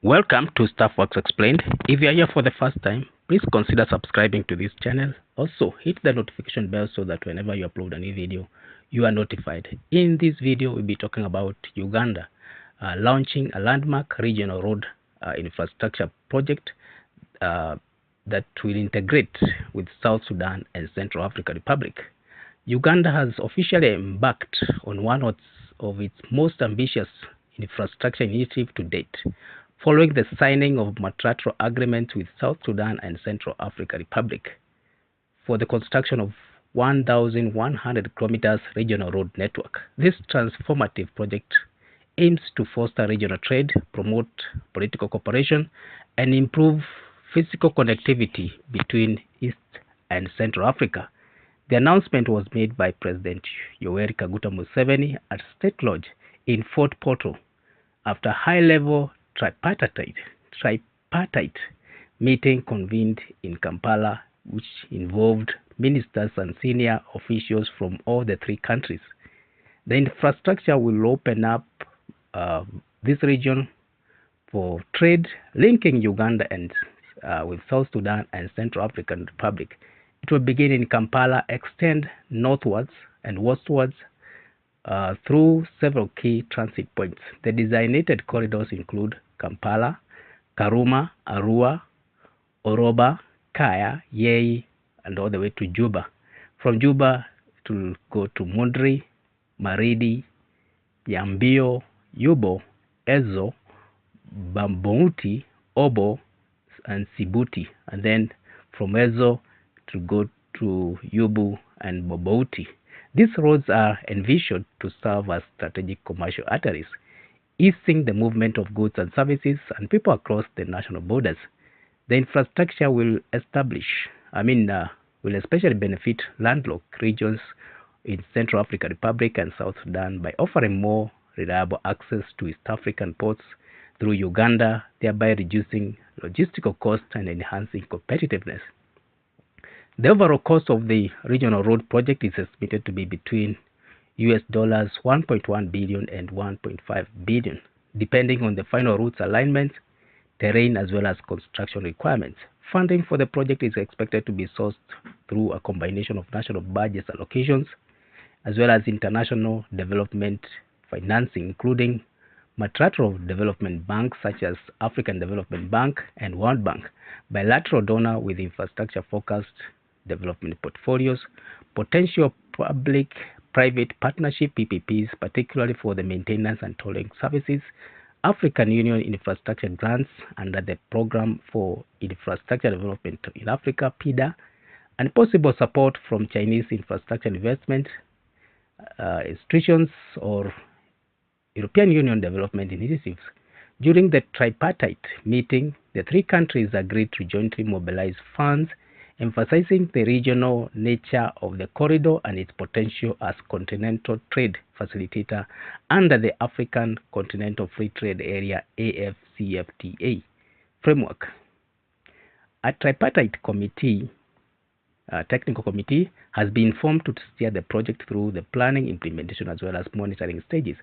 Welcome to Staff Works Explained. If you are here for the first time, please consider subscribing to this channel. Also, hit the notification bell so that whenever you upload a new video, you are notified. In this video, we'll be talking about Uganda launching a landmark regional road infrastructure project that will integrate with South Sudan and Central African Republic. Uganda has officially embarked on one of its most ambitious infrastructure initiatives to date, following the signing of bilateral agreements with South Sudan and Central African Republic for the construction of 1,100 kilometers regional road network. This transformative project aims to foster regional trade, promote political cooperation, and improve physical connectivity between East and Central Africa. The announcement was made by President Yoweri Museveni at State Lodge in Fort Portal after high-level tripartite meeting convened in Kampala, which involved ministers and senior officials from all the three countries. The infrastructure will open up this region for trade, linking Uganda and with South Sudan and Central African Republic. It will begin in Kampala, extend northwards and westwards through several key transit points. The designated corridors include Kampala, Karuma, Arua, Oroba, Kaya, Yei, and all the way to Juba. From Juba, it will go to Mundri, Maridi, Yambio, Yubo, Ezo, Bambouti, Obo, and Sibuti. And then from Ezo to go to Yubu and Bobouti. These roads are envisioned to serve as strategic commercial arteries, easing the movement of goods and services and people across the national borders. The infrastructure will especially benefit landlocked regions in Central African Republic and South Sudan by offering more reliable access to East African ports through Uganda, thereby reducing logistical costs and enhancing competitiveness. The overall cost of the regional road project is estimated to be between US dollars 1.1 billion and 1.5 billion, depending on the final routes alignment, terrain, as well as construction requirements. Funding for the project is expected to be sourced through a combination of national budget allocations, as well as international development financing, including multilateral development banks such as African Development Bank and World Bank, bilateral donor with infrastructure-focused development portfolios, potential public-private partnership PPPs, particularly for the maintenance and tolling services, African Union infrastructure grants under the Program for Infrastructure Development in Africa, PIDA, and possible support from Chinese infrastructure investment institutions or European Union development initiatives. During the tripartite meeting, the three countries agreed to jointly mobilize funds, emphasizing the regional nature of the corridor and its potential as continental trade facilitator under the African Continental Free Trade Area AfCFTA framework. A tripartite committee, technical committee, has been formed to steer the project through the planning, implementation, as well as monitoring stages.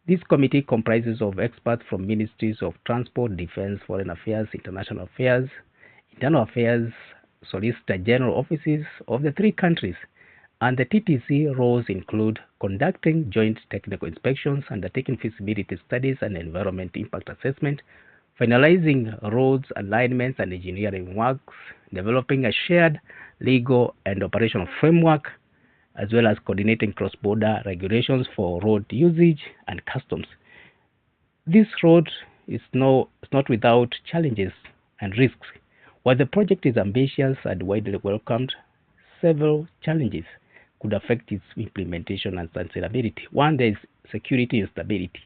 This committee comprises of experts from ministries of transport, defense, foreign affairs, international affairs, internal affairs, Solicitor General offices of the three countries, and the TTC roles include conducting joint technical inspections, undertaking feasibility studies and environment impact assessment, finalizing roads alignments and engineering works, developing a shared legal and operational framework, as well as coordinating cross-border regulations for road usage and customs. This road is not without challenges and risks. While the project is ambitious and widely welcomed, several challenges could affect its implementation and sustainability. One, there is security instability.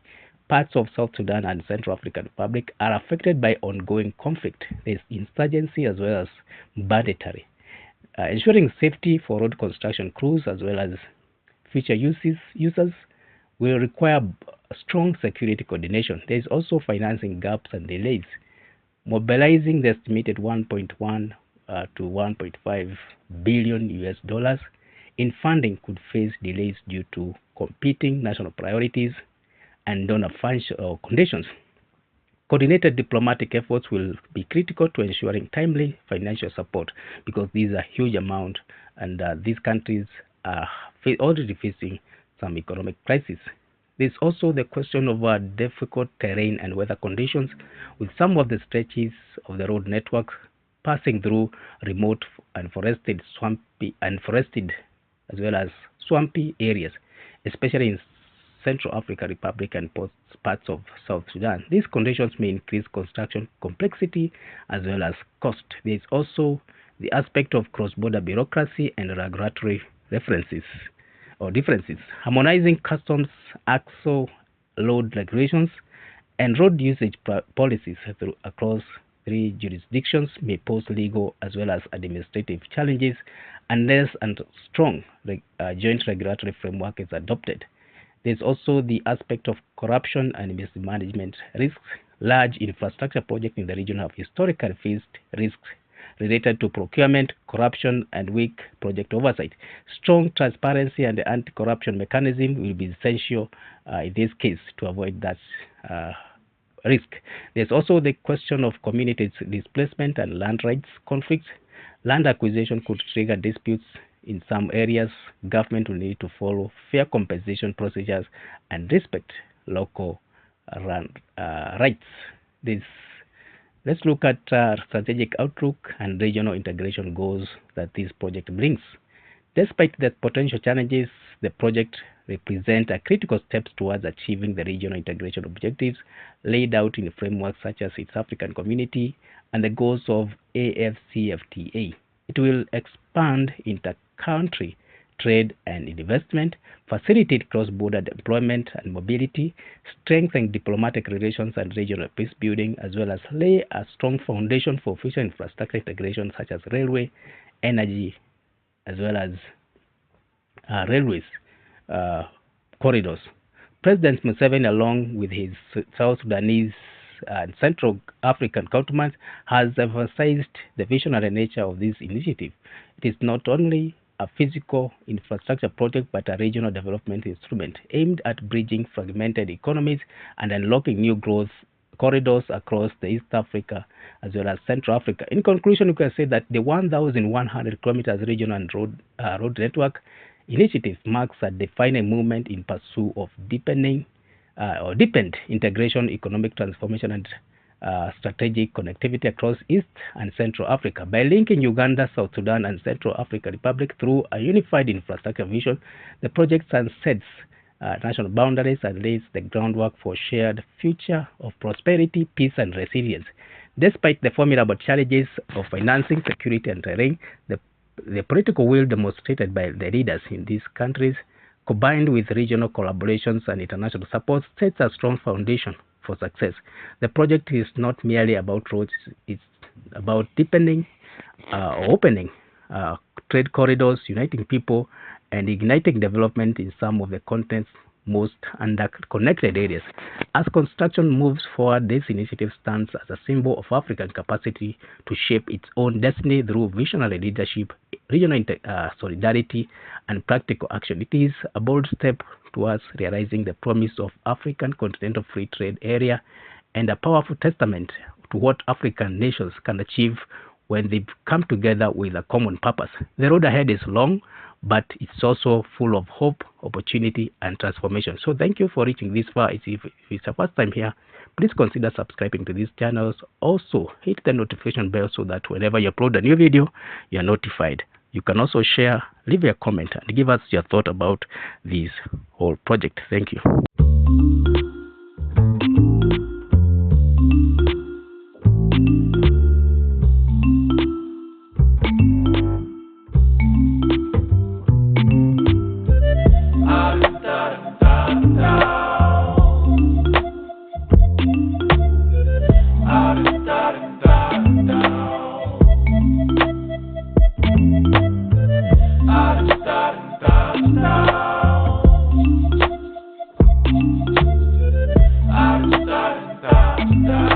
Parts of South Sudan and Central African Republic are affected by ongoing conflict. There is insurgency as well as banditry. Ensuring safety for road construction crews as well as future users will require strong security coordination. There is also financing gaps and delays. Mobilizing the estimated 1.1 to 1.5 billion US dollars in funding could face delays due to competing national priorities and donor conditions. Coordinated diplomatic efforts will be critical to ensuring timely financial support because these are huge amounts, and these countries are already facing some economic crisis. There's also the question of difficult terrain and weather conditions, with some of the stretches of the road network passing through remote and forested, as well as swampy areas, especially in Central African Republic and parts of South Sudan. These conditions may increase construction complexity as well as cost. There is also the aspect of cross-border bureaucracy and regulatory differences. Harmonizing customs, axle load regulations, and road usage policies across 3 jurisdictions may pose legal as well as administrative challenges unless a strong joint regulatory framework is adopted. There's also the aspect of corruption and mismanagement risks. Large infrastructure projects in the region have historically faced risks related to procurement, corruption, and weak project oversight. Strong transparency and anti-corruption mechanism will be essential in this case to avoid that risk. There's also the question of community displacement and land rights conflicts. Land acquisition could trigger disputes. In some areas, government will need to follow fair compensation procedures and respect local rights. Let's look at strategic outlook and regional integration goals that this project brings. Despite the potential challenges, the project represents a critical steps towards achieving the regional integration objectives laid out in the framework such as East African Community and the goals of AFCFTA. It will expand inter-country trade and investment, facilitate cross-border employment and mobility, strengthen diplomatic relations and regional peace building, as well as lay a strong foundation for future infrastructure integration such as railway, energy, as well as railways corridors. President Museveni, along with his South Sudanese and Central African counterparts, has emphasized the visionary nature of this initiative. It is not only a physical infrastructure project but a regional development instrument aimed at bridging fragmented economies and unlocking new growth corridors across the East Africa as well as Central Africa. In conclusion, we can say that the 1,100 kilometers regional and road network initiative marks a defining movement in pursuit of deepened integration, economic transformation, and strategic connectivity across East and Central Africa. By linking Uganda, South Sudan, and Central African Republic through a unified infrastructure vision, the project transcends national boundaries and lays the groundwork for shared future of prosperity, peace, and resilience. Despite the formidable challenges of financing, security, and terrain, the political will demonstrated by the leaders in these countries, combined with regional collaborations and international support, sets a strong foundation for success. The project is not merely about roads, it's about deepening or opening trade corridors, uniting people, and igniting development in some of the continent's most underconnected areas. As construction moves forward, this initiative stands as a symbol of African capacity to shape its own destiny through visionary leadership, regional solidarity, and practical action. It is a bold step towards realizing the promise of African Continental Free Trade Area and a powerful testament to what African nations can achieve when they come together with a common purpose. The road ahead is long, but it's also full of hope, opportunity, and transformation. So thank you for reaching this far. If it's your first time here, please consider subscribing to these channels. Also, hit the notification bell so that whenever you upload a new video, you're notified. You can also share, leave a comment, and give us your thought about this whole project. Thank you. I'm